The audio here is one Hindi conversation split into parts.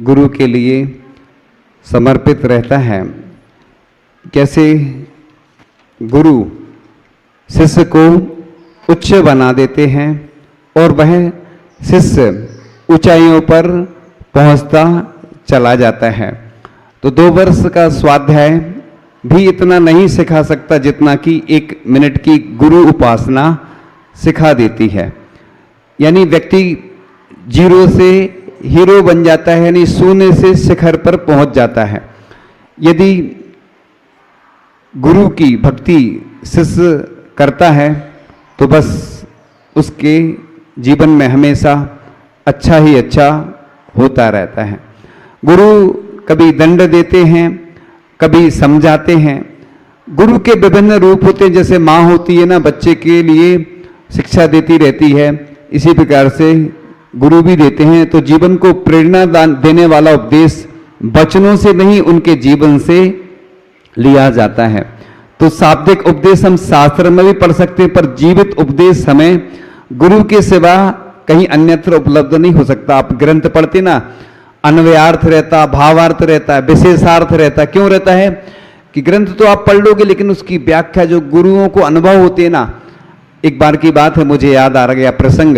गुरु के लिए समर्पित रहता है। कैसे गुरु शिष्य को उच्च बना देते हैं और वह शिष्य ऊंचाइयों पर पहुंचता चला जाता है। तो 2 वर्ष का स्वाध्याय भी इतना नहीं सिखा सकता जितना कि 1 मिनट की गुरु उपासना सिखा देती है। यानी व्यक्ति 0 से हीरो बन जाता है, यानी शून्य से शिखर पर पहुंच जाता है। यदि गुरु की भक्ति शिष्य करता है तो बस उसके जीवन में हमेशा अच्छा ही अच्छा होता रहता है। गुरु कभी दंड देते हैं, कभी समझाते हैं। गुरु के विभिन्न रूप होते हैं। जैसे माँ होती है ना, बच्चे के लिए शिक्षा देती रहती है, इसी प्रकार से गुरु भी देते हैं। तो जीवन को प्रेरणा देने वाला उपदेश वचनों से नहीं, उनके जीवन से लिया जाता है। तो शाब्दिक उपदेश हम शास्त्र में भी पढ़ सकते हैं, पर जीवित उपदेश हमें गुरु के सिवा कहीं अन्यत्र उपलब्ध नहीं हो सकता। आप ग्रंथ पढ़ते ना, अन्वयार्थ रहता, भावार्थ रहता है, विशेषार्थ रहता है। क्यों रहता है कि ग्रंथ तो आप पढ़ लोगे, लेकिन उसकी व्याख्या जो गुरुओं को अनुभव होते हैं ना। एक बार की बात है, मुझे याद आ गया प्रसंग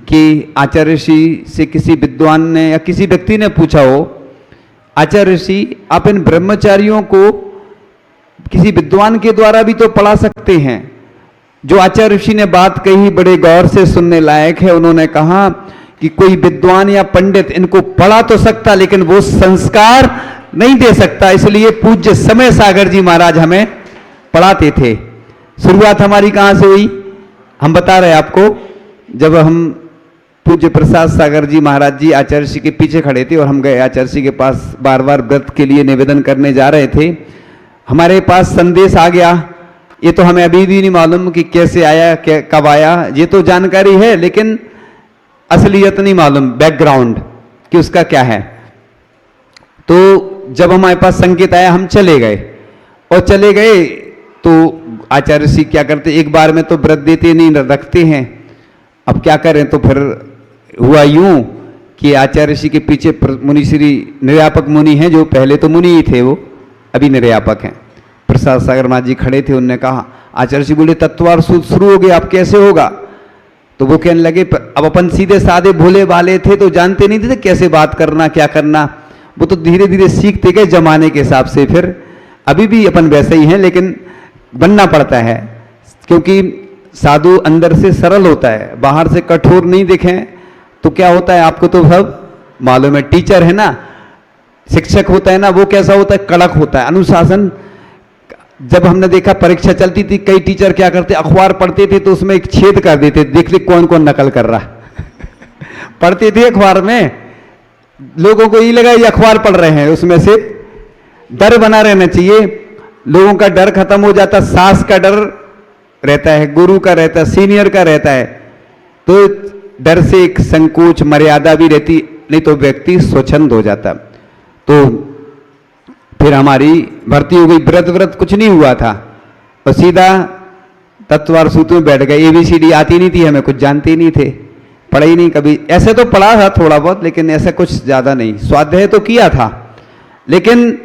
कि आचार्य ऋषि से किसी विद्वान ने या किसी व्यक्ति ने पूछा हो, आचार्य ऋषि आप इन ब्रह्मचारियों को किसी विद्वान के द्वारा भी तो पढ़ा सकते हैं। जो आचार्य ऋषि ने बात कही बड़े गौर से सुनने लायक है। उन्होंने कहा कि कोई विद्वान या पंडित इनको पढ़ा तो सकता, लेकिन वो संस्कार नहीं दे सकता। इसलिए पूज्य समय सागर जी महाराज हमें पढ़ाते थे। शुरुआत हमारी कहाँ से हुई, हम बता रहे आपको। जब हम पूज्य प्रसाद सागर जी महाराज जी आचार्य ऋषि के पीछे खड़े थे और हम गए आचार्य ऋषि के पास, बार बार व्रत के लिए निवेदन करने जा रहे थे। हमारे पास संदेश आ गया। ये तो हमें अभी भी नहीं मालूम कि कैसे आया, कब आया। ये तो जानकारी है, लेकिन असलियत नहीं मालूम, बैकग्राउंड कि उसका क्या है। तो जब हमारे पास संकेत आया, हम चले गए। और चले गए तो आचार्य ऋषि क्या करते, एक बार में तो व्रत देते नहीं, रखते हैं। अब क्या करें, तो फिर हुआ यूं कि आचार्य ऋषि के पीछे मुनि श्री निर्यापक मुनि हैं, जो पहले तो मुनि ही थे, वो अभी निर्यापक हैं। प्रसाद सागर महाराज जी खड़े थे। उन्होंने कहा, आचार्य ऋषि बोले तत्वार सूद शुरू हो गया, अब कैसे होगा। तो वो कहने लगे, अब अपन सीधे साधे भोले वाले थे तो जानते नहीं थे कैसे बात करना, क्या करना। वो तो धीरे धीरे सीखते गए जमाने के हिसाब से। फिर अभी भी अपन वैसे ही हैं, लेकिन बनना पड़ता है, क्योंकि साधु अंदर से सरल होता है, बाहर से कठोर नहीं दिखें तो क्या होता है आपको तो सब मालूम है। टीचर है ना, शिक्षक होता है ना, वो कैसा होता है, कड़क होता है, अनुशासन। जब हमने देखा परीक्षा चलती थी, कई टीचर क्या करते, अखबार पढ़ते थे तो उसमें एक छेद कर देते, देख ले कौन कौन नकल कर रहा पढ़ते थे अखबार में, लोगों को ये लगा ये अखबार पढ़ रहे हैं। उसमें से डर बना रहना चाहिए, लोगों का डर खत्म हो जाता। सास का डर रहता है, गुरु का रहता है, सीनियर का रहता है। तो डर से एक संकोच मर्यादा भी रहती, नहीं तो व्यक्ति स्वच्छंद हो जाता। तो फिर हमारी भर्ती हो गई। व्रत कुछ नहीं हुआ था, और सीधा तत्वार सूत्र में बैठ गए। ABCD आती नहीं थी हमें, कुछ जानते ही नहीं थे, पढ़ा ही नहीं कभी। ऐसे तो पढ़ा था थोड़ा बहुत, लेकिन ऐसा कुछ ज्यादा नहीं। स्वाध्याय तो किया था, लेकिन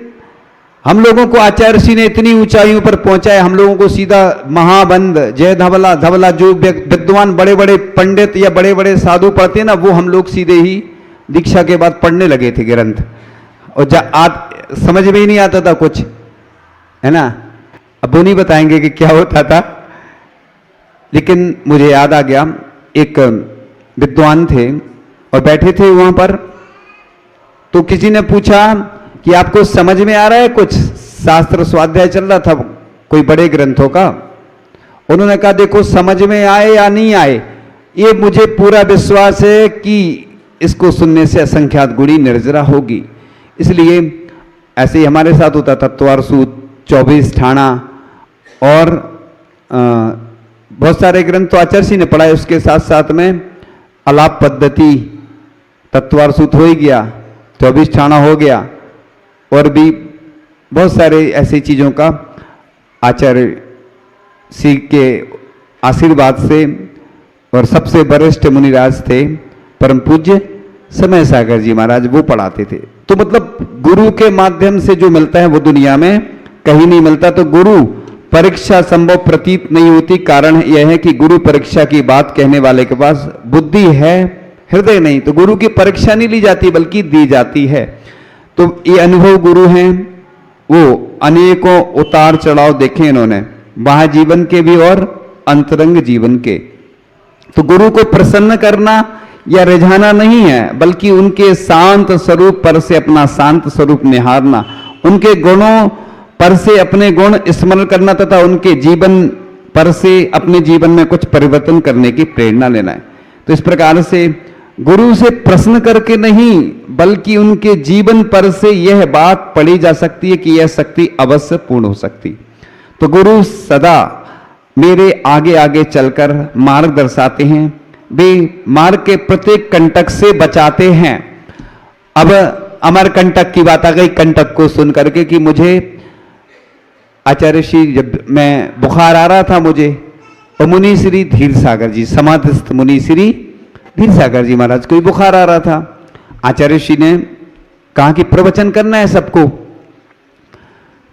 हम लोगों को आचार्य ऋषि ने इतनी ऊंचाइयों पर पहुंचाया। हम लोगों को सीधा महाबंद, जय धवला धवला, जो विद्वान बड़े बड़े पंडित या बड़े बड़े साधु पढ़ते ना, वो हम लोग सीधे ही दीक्षा के बाद पढ़ने लगे थे ग्रंथ। और समझ में ही नहीं आता था कुछ, है ना। अब वो नहीं बताएंगे कि क्या होता था, लेकिन मुझे याद आ गया, एक विद्वान थे और बैठे थे वहां पर। तो किसी ने पूछा कि आपको समझ में आ रहा है कुछ, शास्त्र स्वाध्याय चल रहा था कोई बड़े ग्रंथों का। उन्होंने कहा, देखो समझ में आए या नहीं आए, ये मुझे पूरा विश्वास है कि इसको सुनने से असंख्यात गुणी निर्जरा होगी। इसलिए ऐसे ही हमारे साथ होता था। तत्वार सूत, 24 ठाणा और बहुत सारे ग्रंथ तो आचार्य ऋषि ने पढ़ाए। उसके साथ साथ में अलाप पद्धति, तत्वार सूत हो ही गया, 24 ठाणा हो गया, और भी बहुत सारे ऐसी चीज़ों का आचार्य ऋषि के आशीर्वाद से। और सबसे वरिष्ठ मुनिराज थे परम पूज्य समय सागर जी महाराज वो पढ़ाते थे। तो मतलब गुरु के माध्यम से जो मिलता है वो दुनिया में कहीं नहीं मिलता। तो गुरु परीक्षा संभव प्रतीत नहीं होती। कारण यह है कि गुरु परीक्षा की बात कहने वाले के पास बुद्धि है, हृदय नहीं। तो गुरु की परीक्षा नहीं ली जाती बल्कि दी जाती है। तो ये अनुभव गुरु हैं, वो अनेकों उतार चढ़ाव देखे इन्होंने, बाह्य जीवन के भी और अंतरंग जीवन के। तो गुरु को प्रसन्न करना या रिझाना नहीं है, बल्कि उनके शांत स्वरूप पर से अपना शांत स्वरूप निहारना, उनके गुणों पर से अपने गुण स्मरण करना तथा उनके जीवन पर से अपने जीवन में कुछ परिवर्तन करने की प्रेरणा लेना है। तो इस प्रकार से गुरु से प्रश्न करके नहीं, बल्कि उनके जीवन पर से यह बात पढ़ी जा सकती है कि यह शक्ति अवश्य पूर्ण हो सकती। तो गुरु सदा मेरे आगे आगे चलकर मार्ग दर्शाते हैं, वे मार्ग के प्रत्येक कंटक से बचाते हैं। अब अमर कंटक की बात आ गई, कंटक को सुन करके कि मुझे आचार्य श्री, जब मैं बुखार आ रहा था मुझे, और मुनि श्री धीर सागर जी, समाधिस्थ मुनि श्री धीर सागर जी महाराज को बुखार आ रहा था। आचार्य श्री ने कहा कि प्रवचन करना है सबको।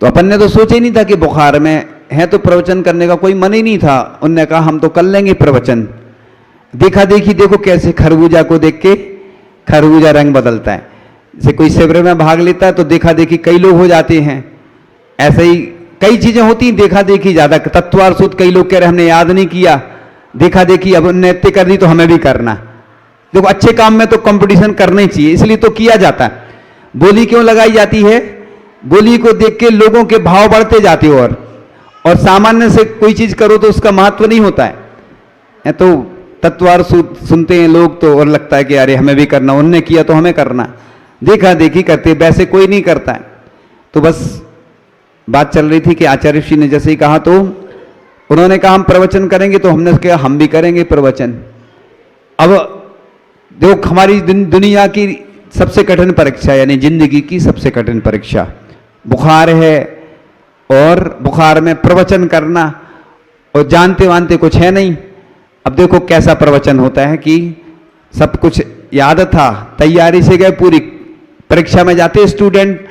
तो अपन ने तो सोचा ही नहीं था कि बुखार में है, तो प्रवचन करने का कोई मन ही नहीं था। उनने कहा हम तो कर लेंगे प्रवचन। देखा देखी देखो कैसे खरबूजा को देख के खरबूजा रंग बदलता है। जैसे कोई शिविर में भाग लेता है तो देखा देखी कई लोग हो जाते हैं, ऐसे ही कई चीजें होती हैं देखा देखी ज्यादा। तत्वार सूत कई लोग कह रहे हमने याद नहीं किया, देखा देखी अब नृत्य कर दी तो हमें भी करना। देखो अच्छे काम में तो कंपटीशन करना ही चाहिए, इसलिए तो किया जाता है। बोली क्यों लगाई जाती है? बोली को देख के लोगों के भाव बढ़ते जाते हो, और सामान्य से कोई चीज करो तो उसका महत्व नहीं होता है। तो तत्वार सुनते हैं लोग तो और लगता है कि अरे हमें भी करना, उनने किया तो हमें करना। देखा देखी करते, वैसे कोई नहीं करता है। तो बस बात चल रही थी कि आचार्य श्री ने जैसे ही कहा तो उन्होंने कहा हम प्रवचन करेंगे, तो हमने कहा हम भी करेंगे प्रवचन। अब देखो हमारी दुनिया की सबसे कठिन परीक्षा, यानी जिंदगी की सबसे कठिन परीक्षा बुखार है, और बुखार में प्रवचन करना, और जानते वानते कुछ है नहीं। अब देखो कैसा प्रवचन होता है कि सब कुछ याद था, तैयारी से गए, पूरी परीक्षा में जाते स्टूडेंट।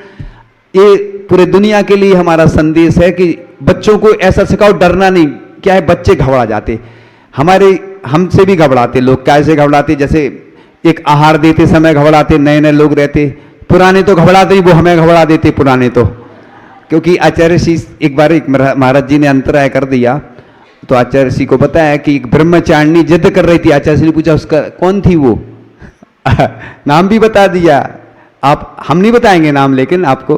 ये पूरे दुनिया के लिए हमारा संदेश है कि बच्चों को ऐसा सिखाओ, डरना नहीं। क्या है, बच्चे घबरा जाते, हमसे भी घबराते लोग। कैसे घबराते? जैसे एक आहार देते समय घबराते, नए नए लोग रहते, पुराने तो घबराते ही, वो हमें घबरा देते पुराने तो। क्योंकि आचार्य श्री एक बार एक महाराज जी ने अंतराय कर दिया, तो आचार्य श्री को बताया कि एक ब्रह्मचारिणी जिद कर रही थी। आचार्य श्री ने पूछा उसका कौन थी वो? नाम भी बता दिया। आप, हम नहीं बताएंगे नाम लेकिन आपको,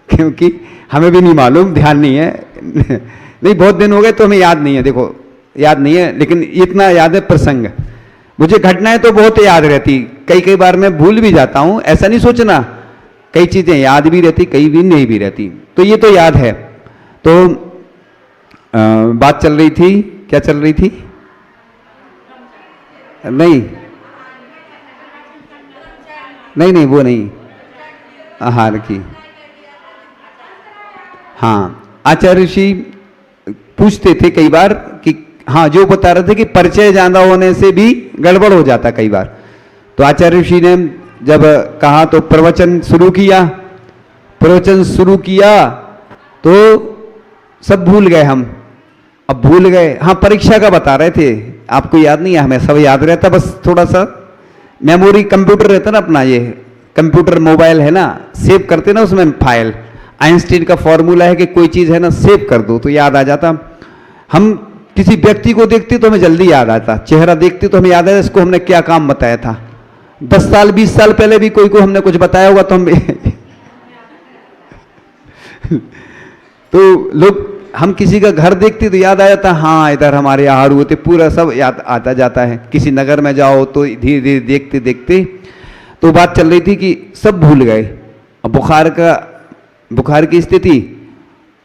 क्योंकि हमें भी नहीं मालूम, ध्यान नहीं है। नहीं बहुत दिन हो गए तो हमें याद नहीं है, देखो याद नहीं है, लेकिन इतना याद है प्रसंग। मुझे घटनाएं तो बहुत याद रहती, कई बार मैं भूल भी जाता हूं, ऐसा नहीं सोचना। कई चीजें याद भी रहती, कई भी नहीं भी रहती, तो ये तो याद है। तो बात चल रही थी, क्या चल रही थी? नहीं नहीं नहीं वो नहीं, आहार की। हाँ, आचार्य श्री पूछते थे कई बार कि हाँ, जो बता रहे थे कि परिचय ज्यादा होने से भी गड़बड़ हो जाता कई बार। तो आचार्य श्री ने जब कहा तो प्रवचन शुरू किया। प्रवचन शुरू किया तो सब भूल गए हम। अब भूल गए, हाँ परीक्षा का बता रहे थे, आपको याद नहीं है, हमें सब याद रहता, बस थोड़ा सा मेमोरी, कंप्यूटर रहता ना अपना, ये कंप्यूटर मोबाइल है ना, सेव करते ना उसमें फाइल। आइंस्टीन का फॉर्मूला है कि कोई चीज है ना सेव कर दो तो याद आ जाता। हम किसी व्यक्ति को देखते तो हमें जल्दी याद आता, चेहरा देखते तो हमें याद आता इसको हमने क्या काम बताया था। 10 साल 20 साल पहले भी कोई को हमने कुछ बताया होगा तो हम तो लोग, हम किसी का घर देखते तो याद आ जाता, हाँ इधर हमारे आहार हुए थे, पूरा सब याद आता जाता है। किसी नगर में जाओ तो धीरे धीरे देखते देखते, तो बात चल रही थी कि सब भूल गए। अब बुखार की स्थिति,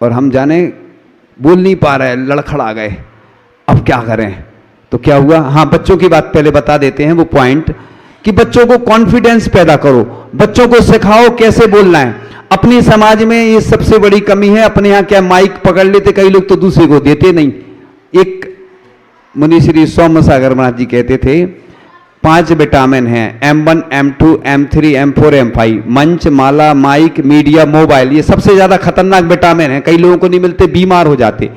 और हम जाने बोल नहीं पा रहे, लड़खड़ा गए, अब क्या करें? तो क्या हुआ, हाँ बच्चों की बात पहले बता देते हैं, वो पॉइंट कि बच्चों को कॉन्फिडेंस पैदा करो, बच्चों को सिखाओ कैसे बोलना है। अपने समाज में ये सबसे बड़ी कमी है, अपने यहाँ क्या माइक पकड़ लेते कई लोग तो दूसरे को देते नहीं। एक मुनि श्री सोम सागर महाराज जी कहते थे 5 विटामिन हैं, M1, M2, M3, M4, M5। मंच, माला, माइक, मीडिया, मोबाइल, ये सबसे ज्यादा खतरनाक विटामिन है। कई लोगों को नहीं मिलते, बीमार हो जाते,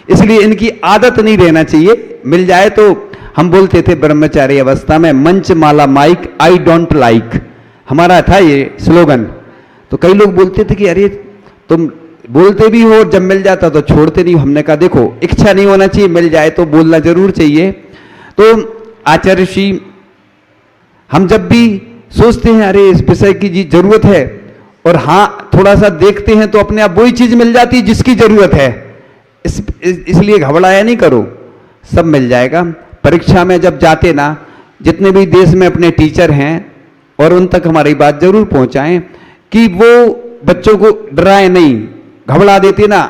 इसलिए इनकी आदत नहीं रहना चाहिए। मिल जाए तो हम बोलते थे ब्रह्मचारी अवस्था में, मंच, माला, माइक, आई डोंट लाइक, हमारा था ये स्लोगन। तो कई लोग बोलते थे कि अरे तुम बोलते भी हो, जब मिल जाता तो छोड़ते नहीं। हमने कहा देखो, इच्छा नहीं होना चाहिए, मिल जाए तो बोलना जरूर चाहिए। तो आचार्य श्री, हम जब भी सोचते हैं अरे इस विषय की जी जरूरत है, और हाँ थोड़ा सा देखते हैं तो अपने आप वही चीज मिल जाती है जिसकी जरूरत है। इसलिए घबराया नहीं करो, सब मिल जाएगा। परीक्षा में जब जाते ना, जितने भी देश में अपने टीचर हैं, और उन तक हमारी बात जरूर पहुंचाएं कि वो बच्चों को डराए नहीं, घबरा देते ना।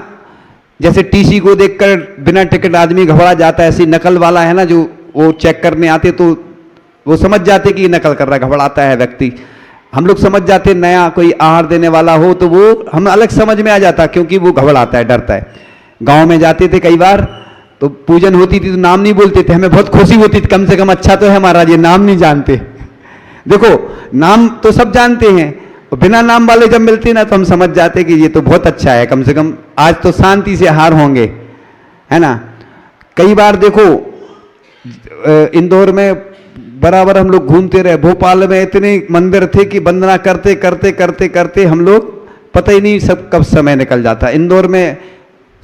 जैसे टीसी को देखकर बिना टिकट आदमी घबरा जाता है, ऐसी नकल वाला है ना, जो वो चेक करने आते तो वो समझ जाते कि नकल कर रहा है, घबराता है व्यक्ति। हम लोग समझ जाते, नया कोई आहार देने वाला हो तो वो हम अलग समझ में आ जाता, क्योंकि वो घबराता है, डरता है। गांव में जाते थे कई बार, तो पूजन होती थी तो नाम नहीं बोलते थे, हमें बहुत खुशी होती थी, कम से कम अच्छा तो है महाराज ये नाम नहीं जानते। देखो नाम तो सब जानते हैं, और बिना नाम वाले जब मिलते ना तो हम समझ जाते कि ये तो बहुत अच्छा है, कम से कम आज तो शांति से आहार होंगे, है ना। कई बार देखो इंदौर में बराबर हम लोग घूमते रहे, भोपाल में इतने मंदिर थे कि वंदना करते करते करते करते हम लोग पता ही नहीं सब कब समय निकल जाता। इंदौर में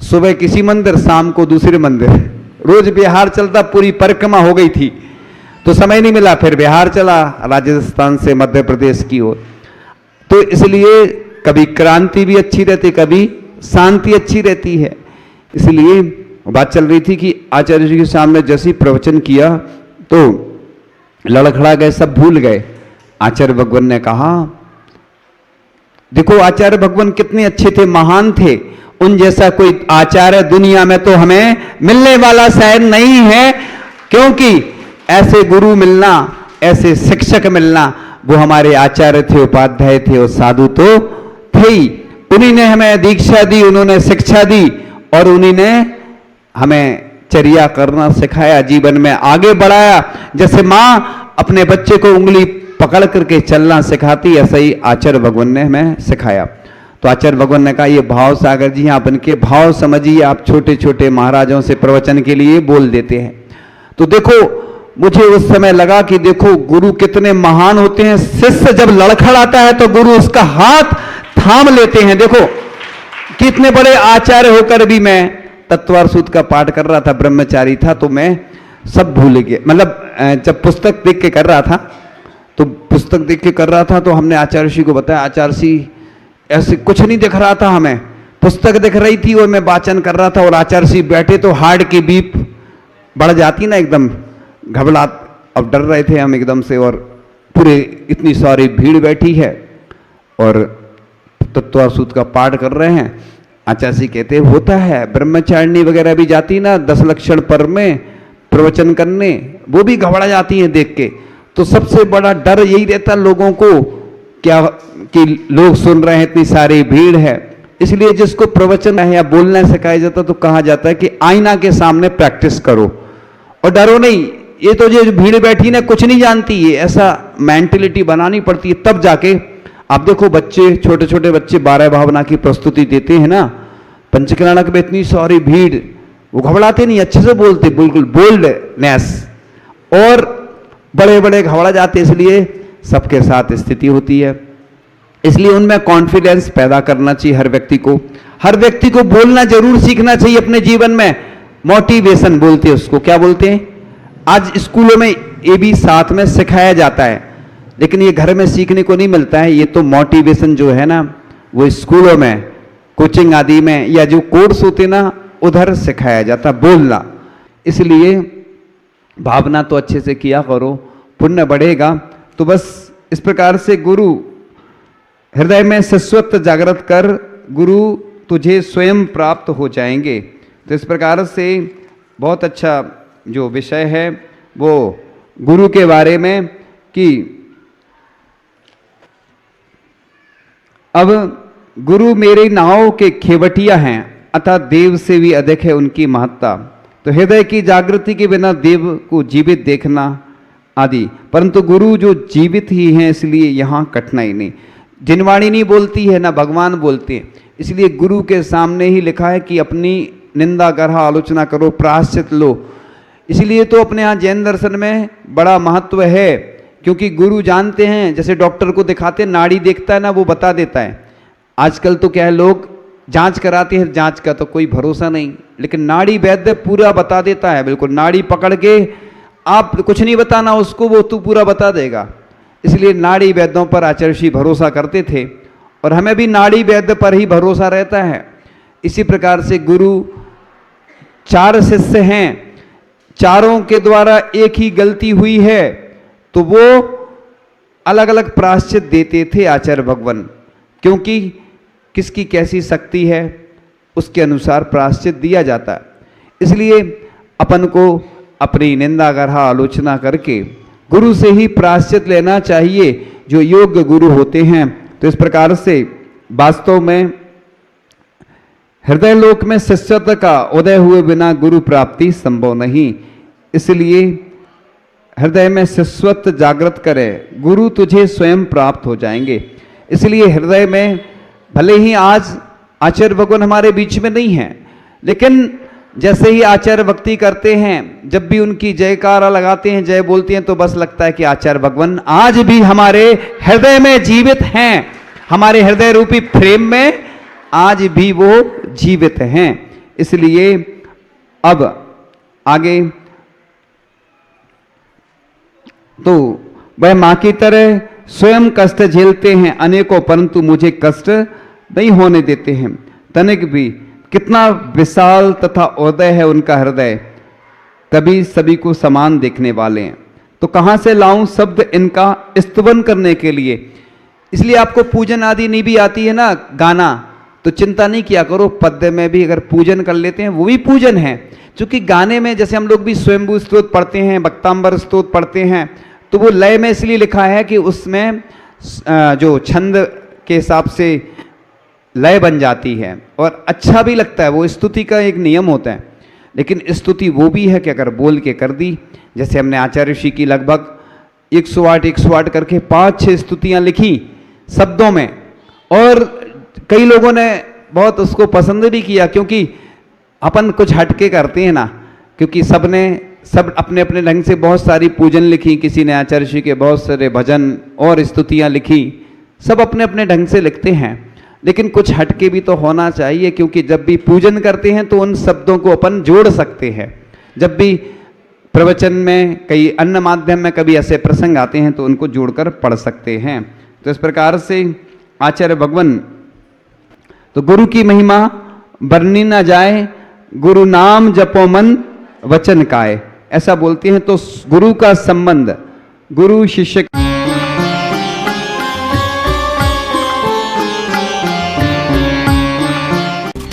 सुबह किसी मंदिर, शाम को दूसरे मंदिर, रोज बिहार चलता, पूरी परिक्रमा हो गई थी तो समय नहीं मिला, फिर बिहार चला, राजस्थान से मध्य प्रदेश की ओर। तो इसलिए कभी क्रांति भी अच्छी रहती, कभी शांति अच्छी रहती है। इसलिए बात चल रही थी कि आचार्य जी के सामने जैसे प्रवचन किया तो लड़खड़ा गए, सब भूल गए। आचार्य भगवान ने कहा, देखो आचार्य भगवान कितने अच्छे थे, महान थे, उन जैसा कोई आचार्य दुनिया में तो हमें मिलने वाला शायद नहीं है, क्योंकि ऐसे गुरु मिलना, ऐसे शिक्षक मिलना, वो हमारे आचार्य थे, उपाध्याय थे, और साधु तो थे ही। उन्हीं ने हमें दीक्षा दी, उन्होंने शिक्षा दी, और उन्हीं ने हमें चर्या करना सिखाया, जीवन में आगे बढ़ाया। जैसे माँ अपने बच्चे को उंगली पकड़ करके चलना सिखाती, ऐसा ही आचार्य भगवान ने हमें सिखाया। तो आचार्य भगवान ने कहा, ये भाव सागर जी आप इनके भाव समझिए, आप छोटे छोटे महाराजों से प्रवचन के लिए बोल देते हैं। तो देखो मुझे उस समय लगा कि देखो गुरु कितने महान होते हैं, शिष्य जब लड़खड़ाता है तो गुरु उसका हाथ थाम लेते हैं। देखो कितने बड़े आचार्य होकर भी, मैं तत्वार सूत्र का पाठ कर रहा था, ब्रह्मचारी था, तो मैं सब भूल गया। मतलब जब पुस्तक देख के कर रहा था, तो पुस्तक देख के कर रहा था, तो हमने आचार्य जी को बताया, आचार्य जी ऐसे कुछ नहीं दिख रहा था, हमें पुस्तक दिख रही थी और मैं वाचन कर रहा था, और आचार्य जी बैठे तो हार्ट की बीप बढ़ जाती ना, एकदम घबरा, अब डर रहे थे हम एकदम से, और पूरे इतनी सारी भीड़ बैठी है और तत्वार सूत्र का पाठ कर रहे हैं। आचार्य जी कहते होता है, ब्रह्मचारिणी वगैरह भी जाती ना 10 लक्षण पर्व में प्रवचन करने, वो भी घबरा जाती हैं देख के। तो सबसे बड़ा डर यही रहता लोगों को, क्या कि लोग सुन रहे हैं, इतनी सारी भीड़ है। इसलिए जिसको प्रवचन है या बोलना सिखाया जाता तो कहा जाता है कि आईना के सामने प्रैक्टिस करो और डरो नहीं। ये तो जो भीड़ बैठी ना कुछ नहीं जानती, ये ऐसा मेंटेलिटी बनानी पड़ती है, तब जाके आप देखो बच्चे, छोटे छोटे बच्चे 12 भावना की प्रस्तुति देते हैं ना, पंचकर्णक में इतनी सारी भीड़, वो घबराते नहीं, अच्छे से बोलते, बिल्कुल बोल्डनेस, और बड़े बड़े घबरा जाते। इसलिए सबके साथ स्थिति होती है, इसलिए उनमें कॉन्फिडेंस पैदा करना चाहिए हर व्यक्ति को। हर व्यक्ति को बोलना जरूर सीखना चाहिए अपने जीवन में। मोटिवेशन बोलते हैं उसको, क्या बोलते हैं? आज स्कूलों में ये भी साथ में सिखाया जाता है, लेकिन ये घर में सीखने को नहीं मिलता है। ये तो मोटिवेशन जो है ना, वो स्कूलों में, कोचिंग आदि में, या जो कोर्स होते ना, उधर सिखाया जाता बोलना। इसलिए भावना तो अच्छे से किया करो, पुण्य बढ़ेगा। तो बस इस प्रकार से गुरु हृदय में शिष्यत्व जागृत कर, गुरु तुझे स्वयं प्राप्त हो जाएंगे। तो इस प्रकार से बहुत अच्छा जो विषय है वो गुरु के बारे में, कि अब गुरु मेरी नाव के खेवटिया हैं, अतः देव से भी अधिक है उनकी महत्ता। तो हृदय की जागृति के बिना देव को जीवित देखना आदि। परंतु गुरु जो जीवित ही हैं, इसलिए यहाँ कठिनाई नहीं। जिनवाणी नहीं बोलती है, ना भगवान बोलते हैं, इसलिए गुरु के सामने ही लिखा है कि अपनी निंदा करहा, आलोचना करो, प्रायश्चित लो। इसलिए तो अपने यहाँ जैन दर्शन में बड़ा महत्व है, क्योंकि गुरु जानते हैं, जैसे डॉक्टर को दिखाते हैं, नाड़ी देखता है ना, वो बता देता है। आजकल तो क्या है, लोग जांच कराते हैं, जांच का तो कोई भरोसा नहीं, लेकिन नाड़ी वैद्य पूरा बता देता है, बिल्कुल नाड़ी पकड़ के, आप कुछ नहीं बताना उसको, वो तो पूरा बता देगा। इसलिए नाड़ी वैद्यों पर आचार्य ऋषि भरोसा करते थे, और हमें भी नाड़ी वैद्य पर ही भरोसा रहता है। इसी प्रकार से गुरु 4 शिष्य हैं, चारों के द्वारा एक ही गलती हुई है तो वो अलग अलग प्रायश्चित देते थे आचार्य भगवान, क्योंकि किसकी कैसी शक्ति है उसके अनुसार प्रायश्चित दिया जाता है। इसलिए अपन को अपनी निंदा करहा, आलोचना करके गुरु से ही प्रायश्चित लेना चाहिए, जो योग्य गुरु होते हैं। तो इस प्रकार से वास्तव में हृदय लोक में शिष्यत्व का उदय हुए बिना गुरु प्राप्ति संभव नहीं। इसलिए हृदय में शिष्यत्व जागृत करे, गुरु तुझे स्वयं प्राप्त हो जाएंगे। इसलिए हृदय में भले ही आज आचार्य भगवान हमारे बीच में नहीं है, लेकिन जैसे ही आचार्य भक्ति करते हैं, जब भी उनकी जयकारा लगाते हैं, जय बोलते हैं, तो बस लगता है कि आचार्य भगवान आज भी हमारे हृदय में जीवित हैं, हमारे हृदय रूपी फ्रेम में आज भी वो जीवित हैं। इसलिए अब आगे तो वह मां की तरह स्वयं कष्ट झेलते हैं अनेकों, परंतु मुझे कष्ट नहीं होने देते हैं तनिक भी। कितना विशाल तथा उदय है उनका हृदय, तभी सभी को समान देखने वाले हैं। तो कहां से लाऊं शब्द इनका स्तुवन करने के लिए। इसलिए आपको पूजन आदि नहीं भी आती है ना, गाना, तो चिंता नहीं किया करो, पद्य में भी अगर पूजन कर लेते हैं वो भी पूजन है। क्योंकि गाने में जैसे हम लोग भी स्वयंभू स्तोत्र पढ़ते हैं, भक्तांबर स्तोत्र पढ़ते हैं, तो वो लय में इसलिए लिखा है कि उसमें जो छंद के हिसाब से लय बन जाती है और अच्छा भी लगता है, वो स्तुति का एक नियम होता है। लेकिन स्तुति वो भी है कि अगर बोल के कर दी, जैसे हमने आचार्य ऋषि की लगभग 108 करके 5-6 स्तुतियाँ लिखी शब्दों में, और कई लोगों ने बहुत उसको पसंद भी किया, क्योंकि अपन कुछ हटके करते हैं ना, क्योंकि सब अपने अपने ढंग से बहुत सारी पूजन लिखी, किसी ने आचार्य ऋषि के बहुत सारे भजन और स्तुतियाँ लिखी, सब अपने अपने ढंग से लिखते हैं, लेकिन कुछ हटके भी तो होना चाहिए, क्योंकि जब भी पूजन करते हैं तो उन शब्दों को अपन जोड़ सकते हैं। जब भी प्रवचन में, कई अन्य माध्यम में कभी ऐसे प्रसंग आते हैं तो उनको जोड़कर पढ़ सकते हैं। तो इस प्रकार से आचार्य भगवान, तो गुरु की महिमा वर्णनी न जाए, गुरु नाम जपो मन वचन काय, ऐसा बोलते हैं। तो गुरु का संबंध, गुरु शिष्य